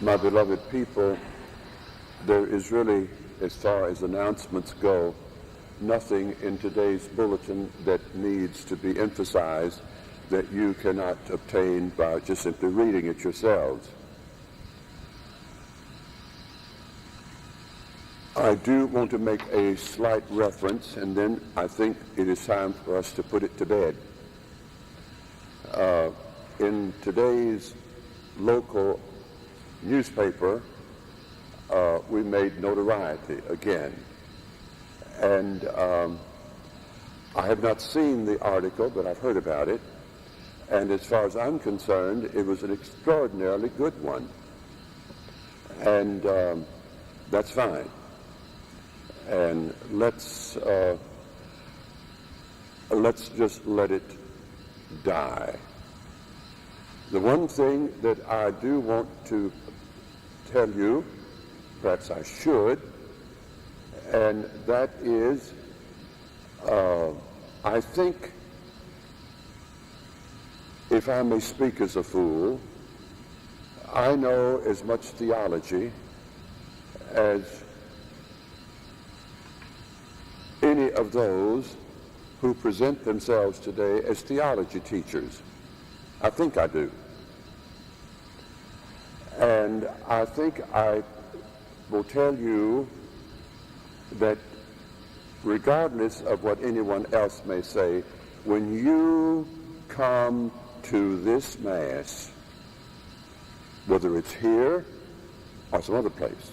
My beloved people, there is really, as far as announcements go, nothing in today's bulletin that needs to be emphasized that you cannot obtain by just simply reading it yourselves. I do want to make a slight reference, and then I think it is time for us to put it to bed. In today's local newspaper, we made notoriety again. And I have not seen the article, but I've heard about it. And as far as I'm concerned, it was an extraordinarily good one. And that's fine. And let's just let it die. The one thing that I do want to tell you, perhaps I should, and that is, I think, if I may speak as a fool, I know as much theology as any of those who present themselves today as theology teachers. I think I do. And I think I will tell you that regardless of what anyone else may say, when you come to this Mass, whether it's here or some other place,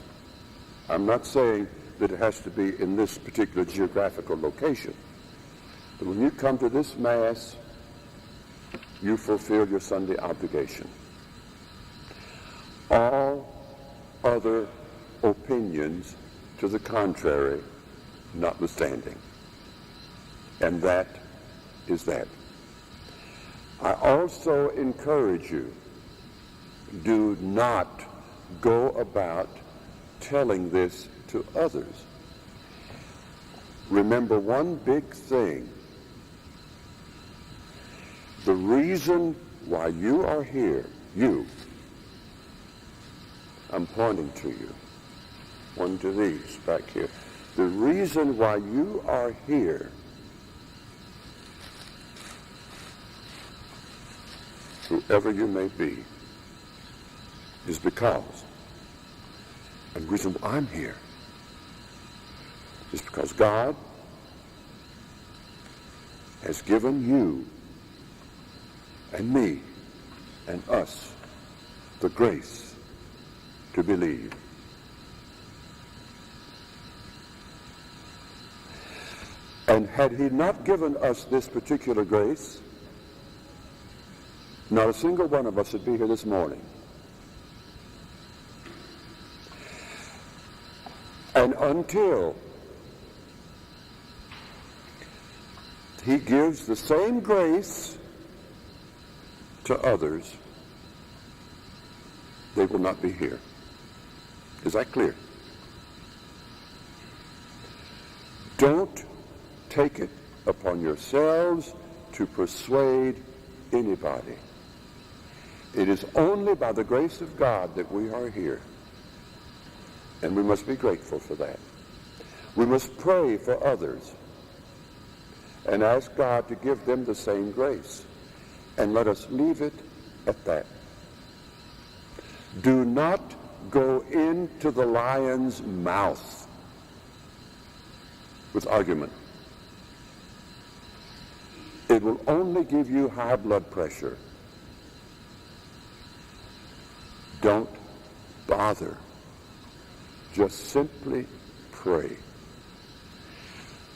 I'm not saying that it has to be in this particular geographical location, but when you come to this Mass, you fulfill your Sunday obligation. All other opinions to the contrary notwithstanding. And that is that. I also encourage you, do not go about telling this to others. Remember one big thing. The reason why you are here, I'm pointing to you, one to these back here. The reason why you are here, whoever you may be, is because, and the reason why I'm here is because God has given you and me and us the grace to believe. And had he not given us this particular grace, not a single one of us would be here this morning. And until he gives the same grace to others, they will not be here. Is that clear? Don't take it upon yourselves to persuade anybody. It is only by the grace of God that we are here. And we must be grateful for that. We must pray for others and ask God to give them the same grace. And let us leave it at that. Do not go into the lion's mouth with argument. It will only give you high blood pressure. Don't bother. Just simply pray.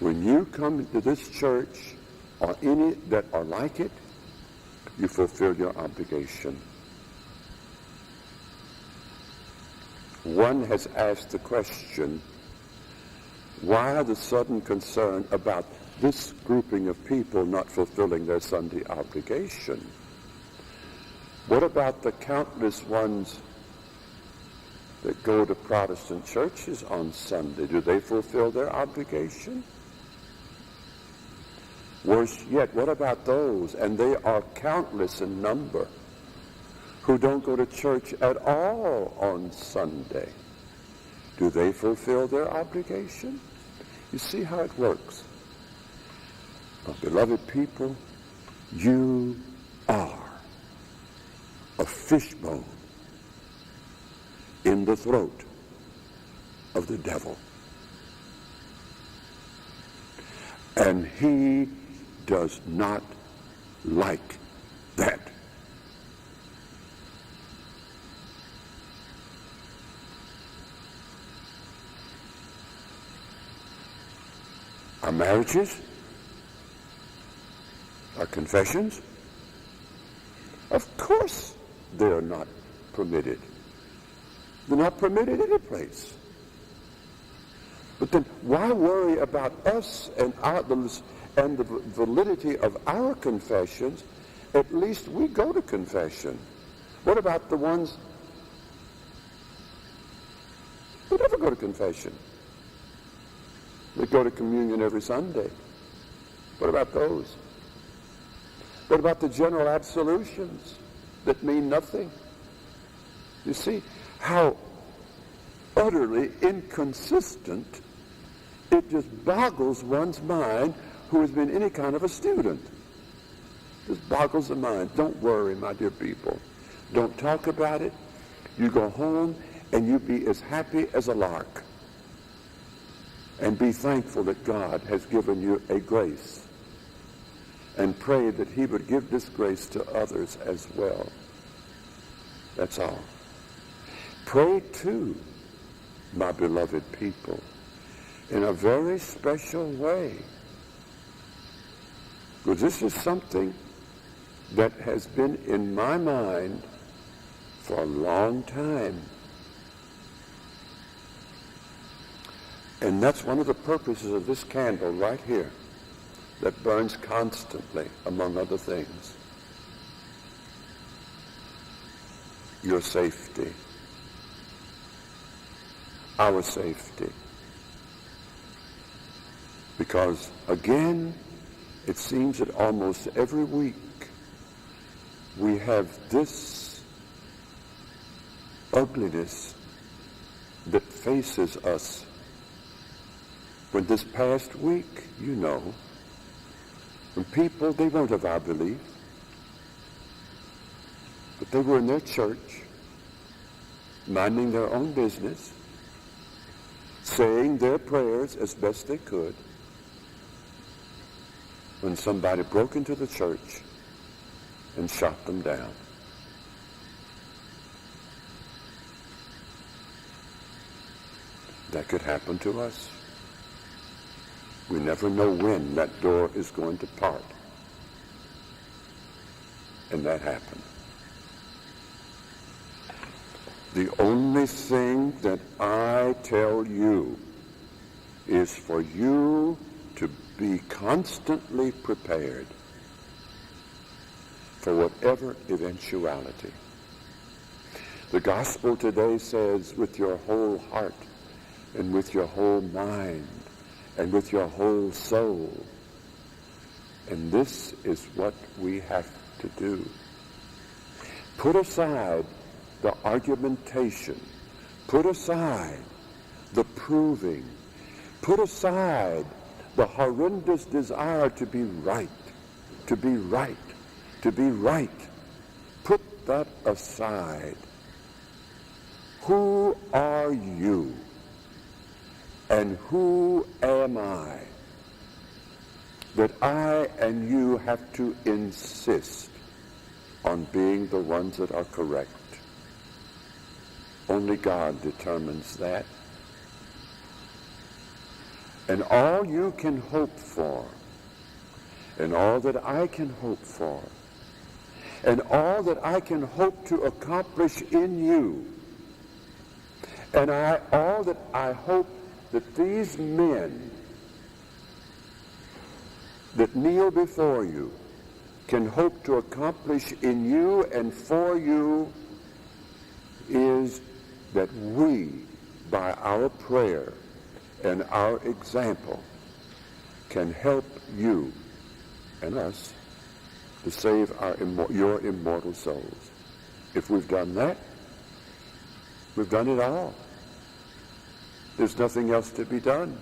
When you come to this church or any that are like it, you fulfill your obligation. One has asked the question, why the sudden concern about this grouping of people not fulfilling their Sunday obligation? What about the countless ones that go to Protestant churches on Sunday? Do they fulfill their obligation? Worse yet, what about those, and they are countless in number, who don't go to church at all on Sunday, do they fulfill their obligation? You see how it works. My beloved people, you are a fishbone in the throat of the devil. And he does not like that. Our marriages, our confessions, of course they are not permitted. They're not permitted any place. But then why worry about us and the validity of our confessions? At least we go to confession. What about the ones who never go to confession? They go to communion every Sunday. What about those? What about the general absolutions that mean nothing? You see how utterly inconsistent it just boggles one's mind who has been any kind of a student. Just boggles the mind. Don't worry, my dear people. Don't talk about it. You go home and you be as happy as a lark. And be thankful that God has given you a grace. And pray that he would give this grace to others as well. That's all. Pray too, my beloved people, in a very special way. Because this is something that has been in my mind for a long time. And that's one of the purposes of this candle right here that burns constantly, among other things. Your safety. Our safety. Because, again, it seems that almost every week we have this ugliness that faces us. When this past week, you know, when people, they weren't of our belief, but they were in their church, minding their own business, saying their prayers as best they could, when somebody broke into the church and shot them down. That could happen to us. We never know when that door is going to part. And that happened. The only thing that I tell you is for you to be constantly prepared for whatever eventuality. The gospel today says, with your whole heart and with your whole mind and with your whole soul. And this is what we have to do. Put aside the argumentation. Put aside the proving. Put aside the horrendous desire to be right, to be right, to be right. Put that aside. Who are you? And who am I that I and you have to insist on being the ones that are correct? Only God determines that. And all you can hope for, and all that I can hope for, and all that I can hope to accomplish in you, and all that I hope that these men that kneel before you can hope to accomplish in you and for you is that we, by our prayer and our example, can help you and us to save your immortal souls. If we've done that, we've done it all. There's nothing else to be done.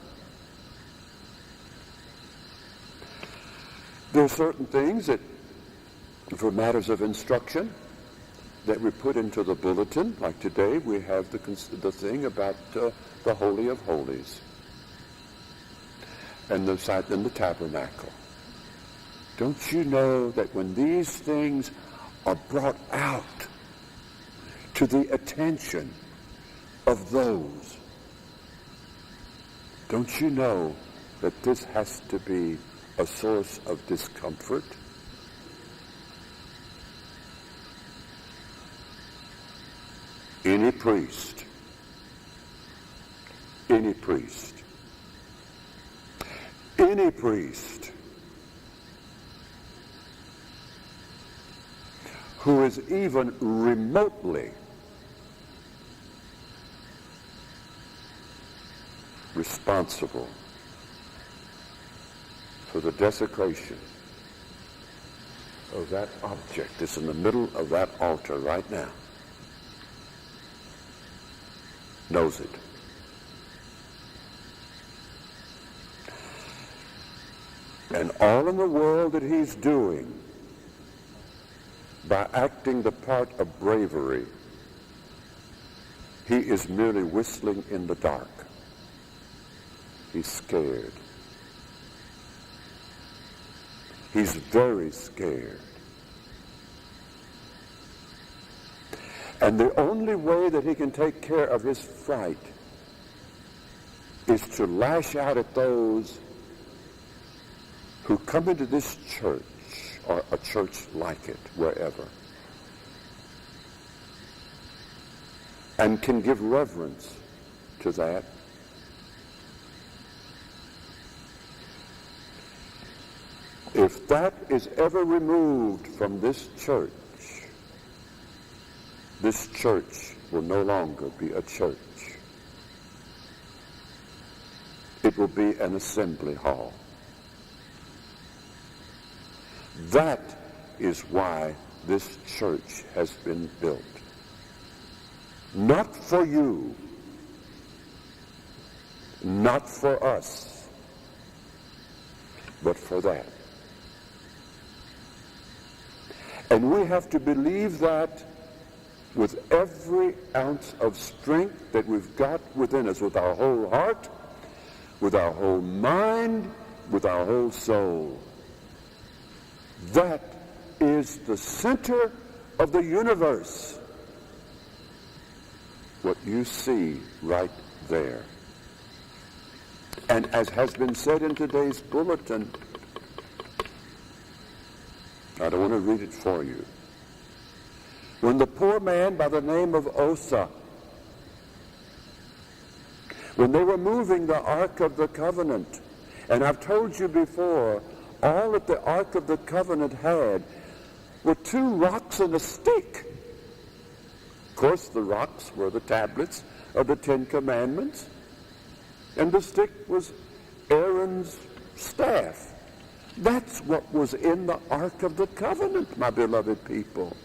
There are certain things that, for matters of instruction, that we put into the bulletin. Like today, we have the thing about the Holy of Holies and the site in the tabernacle. Don't you know that when these things are brought out to the attention of those, don't you know that this has to be a source of discomfort? Any priest who is even remotely responsible for the desecration of that object that's in the middle of that altar right now knows it. And all in the world that he's doing by acting the part of bravery, he is merely whistling in the dark. He's scared. He's very scared. And the only way that he can take care of his fright is to lash out at those who come into this church or a church like it, wherever, and can give reverence to that. If that is ever removed from this church will no longer be a church. It will be an assembly hall. That is why this church has been built. Not for you, not for us, but for that. And we have to believe that with every ounce of strength that we've got within us, with our whole heart, with our whole mind, with our whole soul. That is the center of the universe. What you see right there. And as has been said in today's bulletin, I don't want to read it for you. When the poor man by the name of O.S.B, when they were moving the Ark of the Covenant, and I've told you before, all that the Ark of the Covenant had were 2 rocks and a stick. Of course, the rocks were the tablets of the 10 Commandments, and the stick was Aaron's staff. That's what was in the Ark of the Covenant, my beloved people.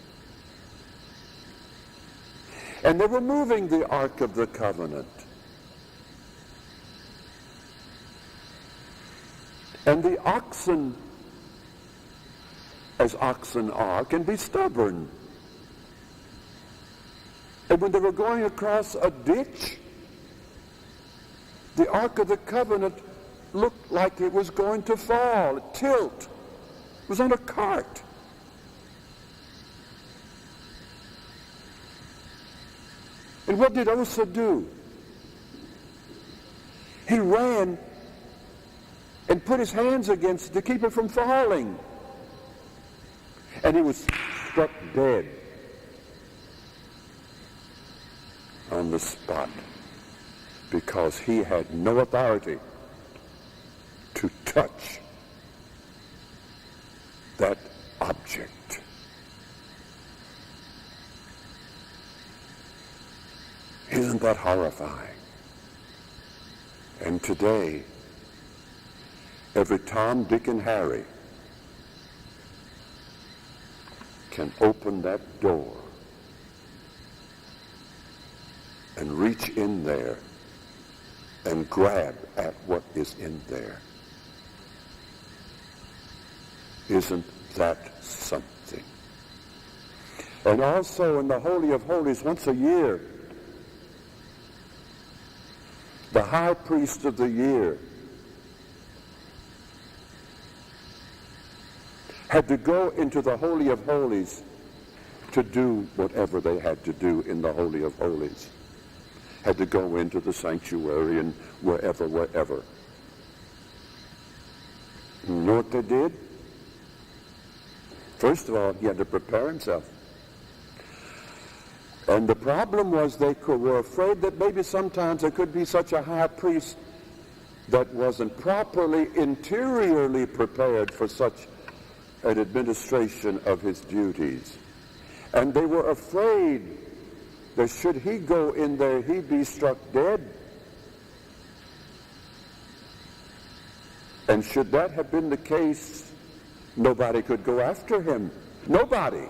And they were moving the Ark of the Covenant. And the oxen, as oxen are, can be stubborn. And when they were going across a ditch, the Ark of the Covenant looked like it was going to fall, tilt. It was on a cart. And what did O.S.B do? He ran and put his hands against it to keep it from falling. And he was struck dead on the spot because he had no authority to touch that object. Isn't that horrifying? And today, every Tom, Dick, and Harry can open that door and reach in there and grab at what is in there. Isn't that something? And also in the Holy of Holies, once a year, the high priest of the year had to go into the Holy of Holies to do whatever they had to do in the Holy of Holies. Had to go into the sanctuary and wherever. You know what they did? First of all, he had to prepare himself. And the problem was were afraid that maybe sometimes there could be such a high priest that wasn't properly interiorly prepared for such an administration of his duties. And they were afraid that should he go in there, he'd be struck dead. And should that have been the case, nobody could go after him. Nobody.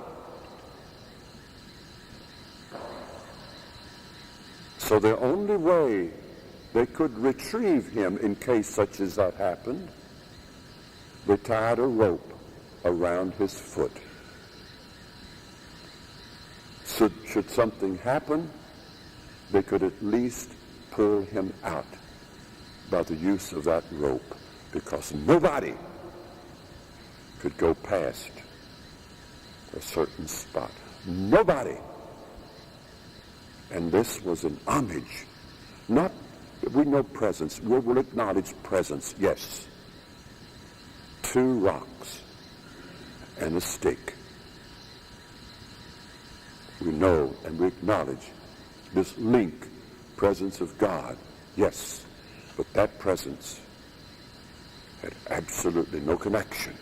So the only way they could retrieve him in case such as that happened, they tied a rope around his foot. So should something happen, they could at least pull him out by the use of that rope, because nobody could go past a certain spot. Nobody. And this was an homage. Not, we know presence. We will acknowledge presence, yes. 2 rocks and a stick. We know and we acknowledge this link, presence of God, yes. But that presence had absolutely no connection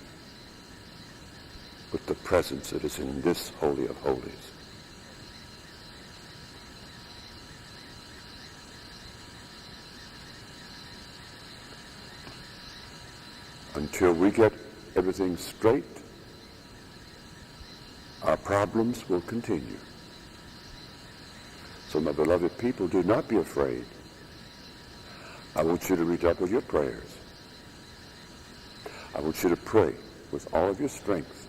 with the presence that is in this Holy of Holies. Until we get everything straight, our problems will continue. So, my beloved people, do not be afraid. I want you to redouble your prayers. I want you to pray with all of your strength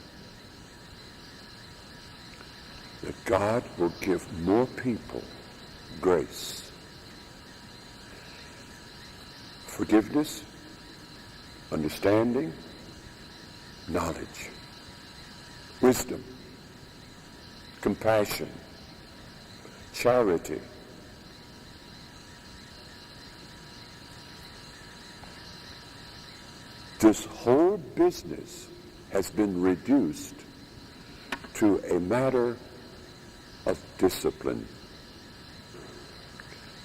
that God will give more people grace, forgiveness, understanding, knowledge, wisdom, compassion, charity. This whole business has been reduced to a matter of discipline.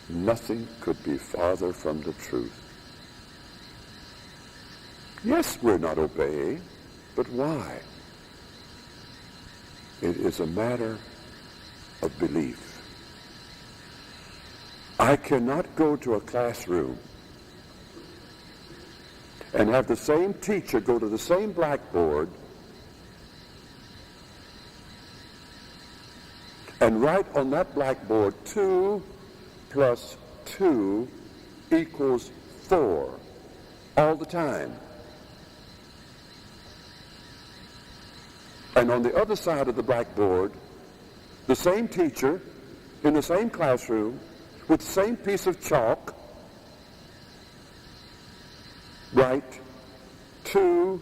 Nothing could be farther from the truth. Yes, we're not obeying, but why? It is a matter of belief. I cannot go to a classroom and have the same teacher go to the same blackboard and write on that blackboard 2 plus 2 equals 4 all the time. And on the other side of the blackboard, the same teacher in the same classroom with the same piece of chalk write 2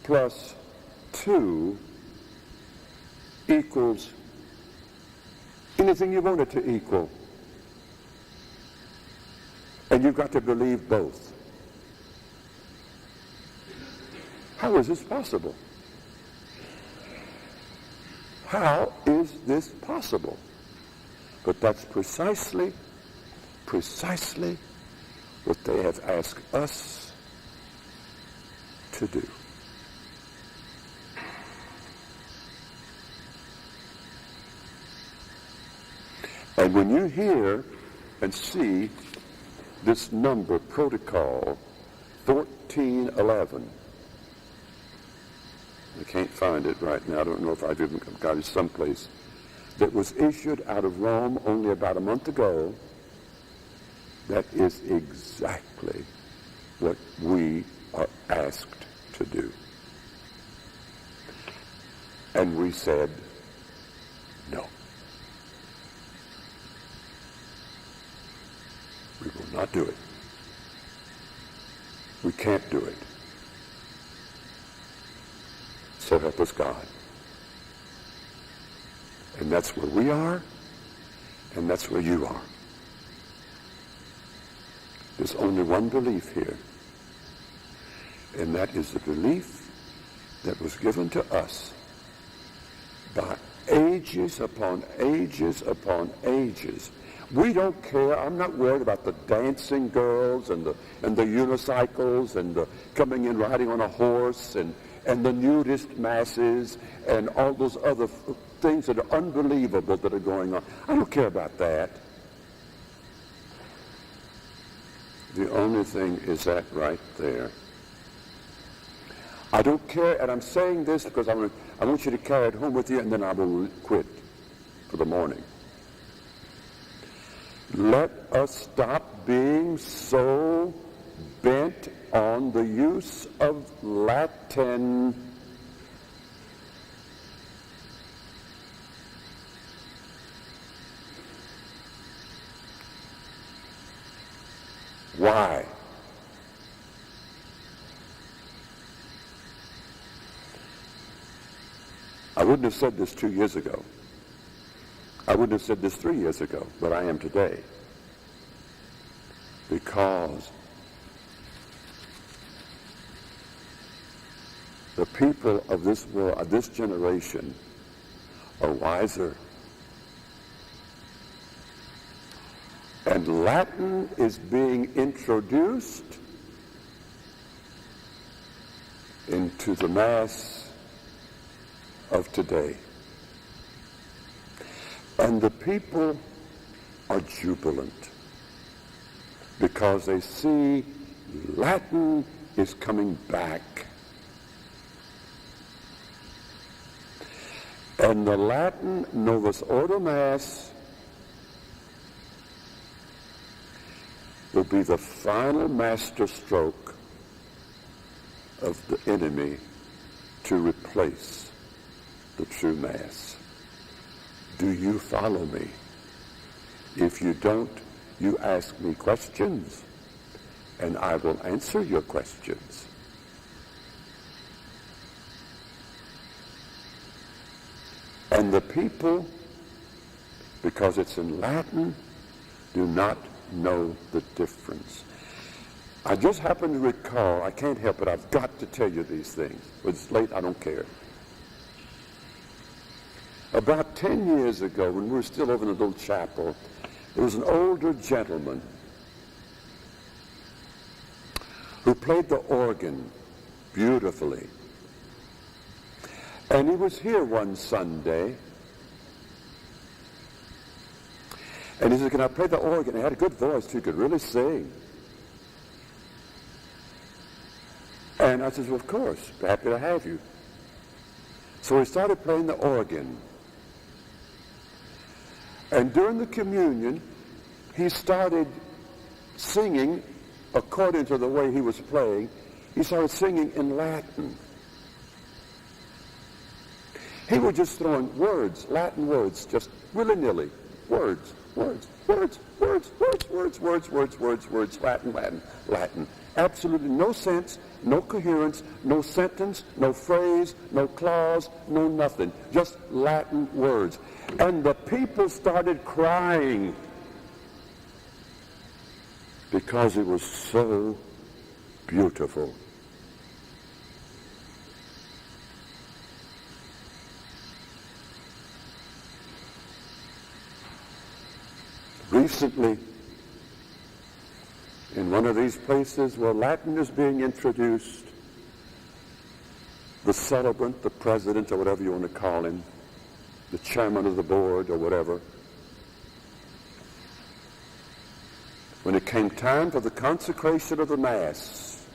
plus 2 equals anything you want it to equal. And you've got to believe both. How is this possible? How is this possible? But that's precisely what they have asked us to do. And when you hear and see this number, protocol 1411, I can't find it right now. I don't know if I've even got it someplace. that was issued out of Rome only about a month ago, that is exactly what we are asked to do. And we said, no. We will not do it. We can't do it. So help us God. And that's where we are, and that's where you are. There's only one belief here, and that is the belief that was given to us by ages upon ages upon ages. We don't care. I'm not worried about the dancing girls and the unicycles and the coming in riding on a horse and the nudist masses and all those other things that are unbelievable that are going on. I don't care about that. The only thing is that right there. I don't care, and I'm saying this because I want you to carry it home with you, and then I will quit for the morning. Let us stop being so bent on the use of Latin. Why? I wouldn't have said this 2 years ago. I wouldn't have said this 3 years ago, but I am today. Because the people of this world, of this generation, are wiser. And Latin is being introduced into the mass of today. And the people are jubilant because they see Latin is coming back. And the Latin Novus Ordo Mass will be the final master stroke of the enemy to replace the true Mass. Do you follow me? If you don't, you ask me questions, and I will answer your questions. And the people, because it's in Latin, do not know the difference. I just happen to recall, I can't help it, I've got to tell you these things. When it's late, I don't care. About 10 years ago, when we were still over in the little chapel, there was an older gentleman who played the organ beautifully. And he was here one Sunday, and he said, "Can I play the organ?" He had a good voice, too. He could really sing. And I said, "Well, of course, happy to have you." So he started playing the organ. And during the communion, he started singing according to the way he was playing. He started singing in Latin. He was just throwing words, Latin words, just willy-nilly. Words, words, words, words, words, words, words, words, words, words, Latin, Latin, Latin. Absolutely no sense, no coherence, no sentence, no phrase, no clause, no nothing. Just Latin words. And the people started crying because it was so beautiful. Recently, in one of these places where Latin is being introduced, the celebrant, the president, or whatever you want to call him, the chairman of the board, or whatever, when it came time for the consecration of the Mass,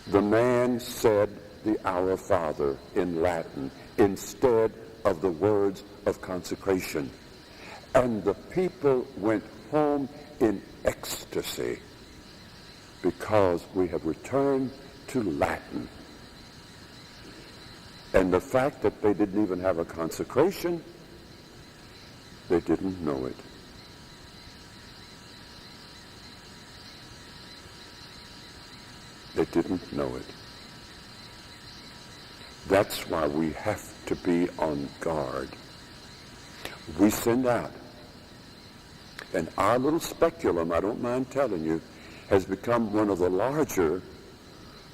the man said the Our Father in Latin instead of the words of consecration. And the people went home in ecstasy because we have returned to Latin. And the fact that they didn't even have a consecration, they didn't know it. They didn't know it. That's why we have to be on guard. We send out, and our little speculum, I don't mind telling you, has become one of the larger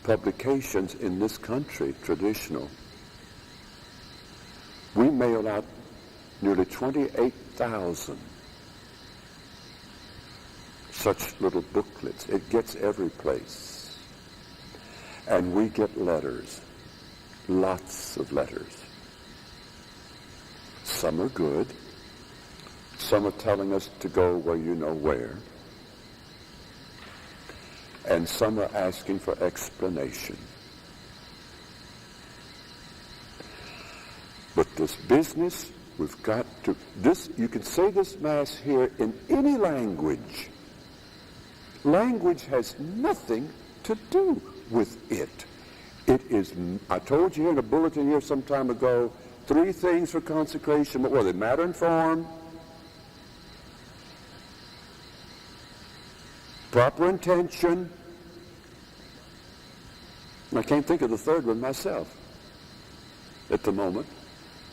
publications in this country, traditional. We mail out nearly 28,000 such little booklets. It gets every place. And we get letters, lots of letters. Some are good. Some are telling us to go where you know where. And some are asking for explanation. But this business, we've got to, you can say this Mass here in any language. Language has nothing to do with it. It is, I told you here in a bulletin here some time ago, 3 things for consecration. What were they? Matter and form, proper intention. I can't think of the third one myself at the moment.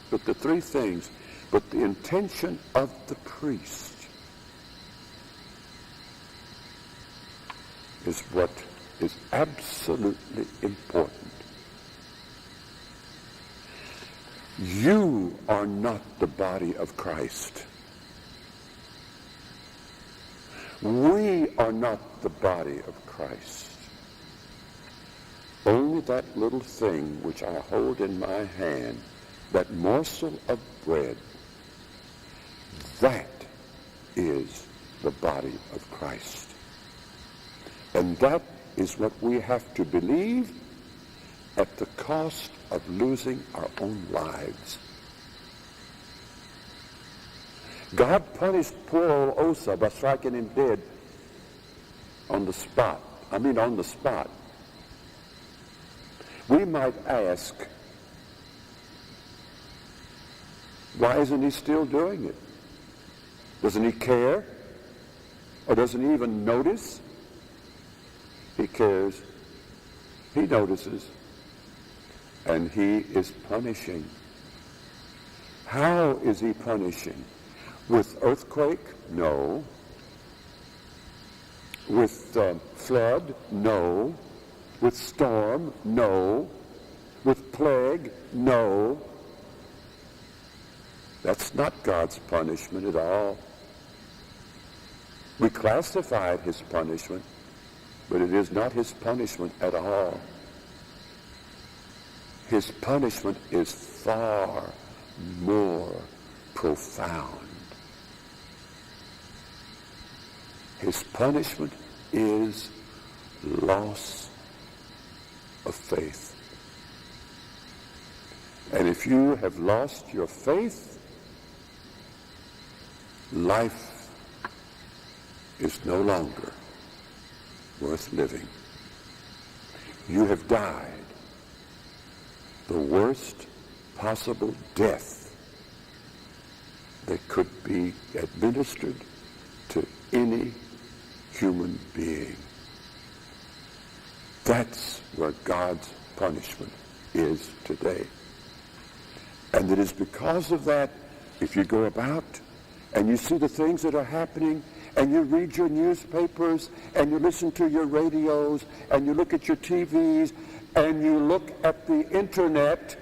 But the 3 things. But the intention of the priest is what is absolutely important. You are not the body of Christ. We are not the body of Christ. Only that little thing which I hold in my hand, that morsel of bread, that is the body of Christ. And that is what we have to believe at the cost of losing our own lives. God punished poor old O.S.B by striking him dead on the spot. On the spot. We might ask, why isn't he still doing it? Doesn't he care? Or doesn't he even notice? He cares. He notices. And he is punishing. How is he punishing? With earthquake? No. With flood? No. With storm? No. With plague? No. That's not God's punishment at all. We classified his punishment, but it is not his punishment at all. His punishment is far more profound. His punishment is loss of faith. And if you have lost your faith, life is no longer worth living. You have died the worst possible death that could be administered to any human being. That's where God's punishment is today. And it is because of that, if you go about and you see the things that are happening, and you read your newspapers, and you listen to your radios, and you look at your TVs, and you look at the internet,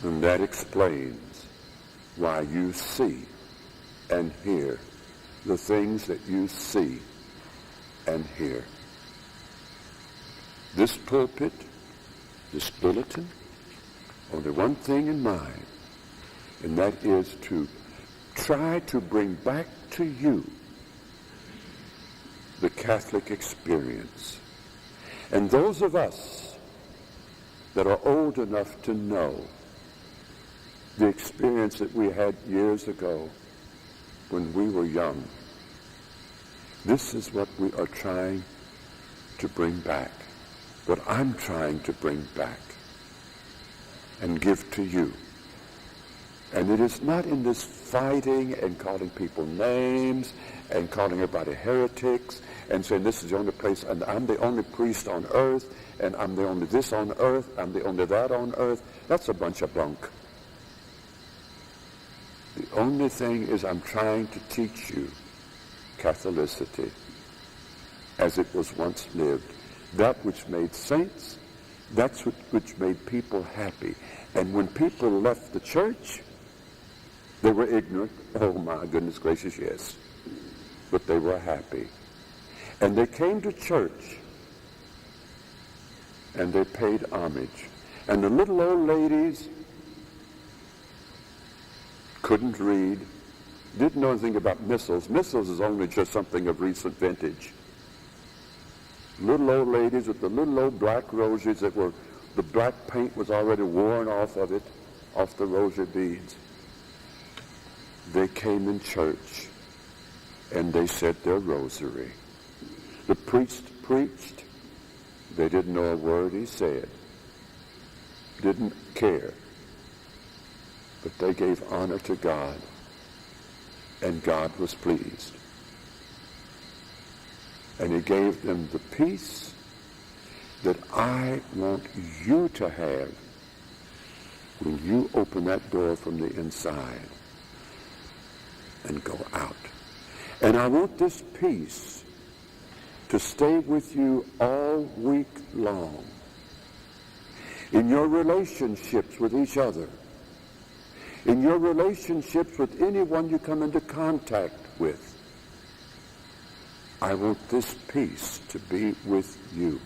and that explains why you see and hear the things that you see and hear. This pulpit, this bulletin, only one thing in mind, and that is to try to bring back to you the Catholic experience. And those of us that are old enough to know the experience that we had years ago when we were young. This is what we are trying to bring back, what I'm trying to bring back and give to you. And it is not in this fighting and calling people names and calling everybody heretics and saying this is the only place and I'm the only priest on earth and I'm the only this on earth, I'm the only that on earth. That's a bunch of bunk. The only thing is I'm trying to teach you Catholicity as it was once lived. That which made saints, that's which made people happy. And when people left the church, they were ignorant. Oh my goodness gracious, yes. But they were happy. And they came to church and they paid homage. And the little old ladies couldn't read, didn't know anything about missals. Missals is only just something of recent vintage. Little old ladies with the little old black roses that were, the black paint was already worn off of it, off the rosary beads. They came in church and they said their rosary. The priest preached. They didn't know a word he said. Didn't care. But they gave honor to God, and God was pleased. And he gave them the peace that I want you to have when you open that door from the inside and go out. And I want this peace to stay with you all week long in your relationships with each other, in your relationships with anyone you come into contact with. I want this peace to be with you.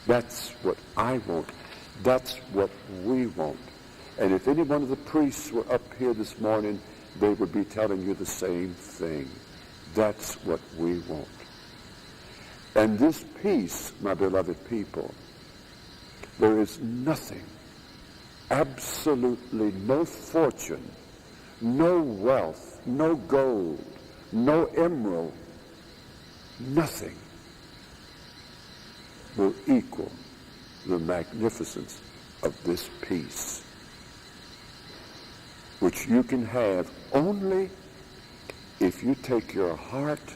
That's what I want. That's what we want. And if any one of the priests were up here this morning, they would be telling you the same thing. That's what we want. And this peace, my beloved people, there is nothing, absolutely no fortune, no wealth, no gold, no emerald, nothing will equal the magnificence of this peace, which you can have only if you take your heart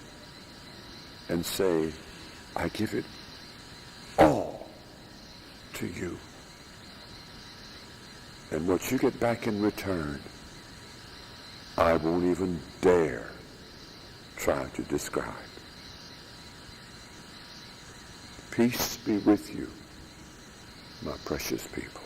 and say, I give it all to you. And what you get back in return, I won't even dare try to describe. Peace be with you, my precious people.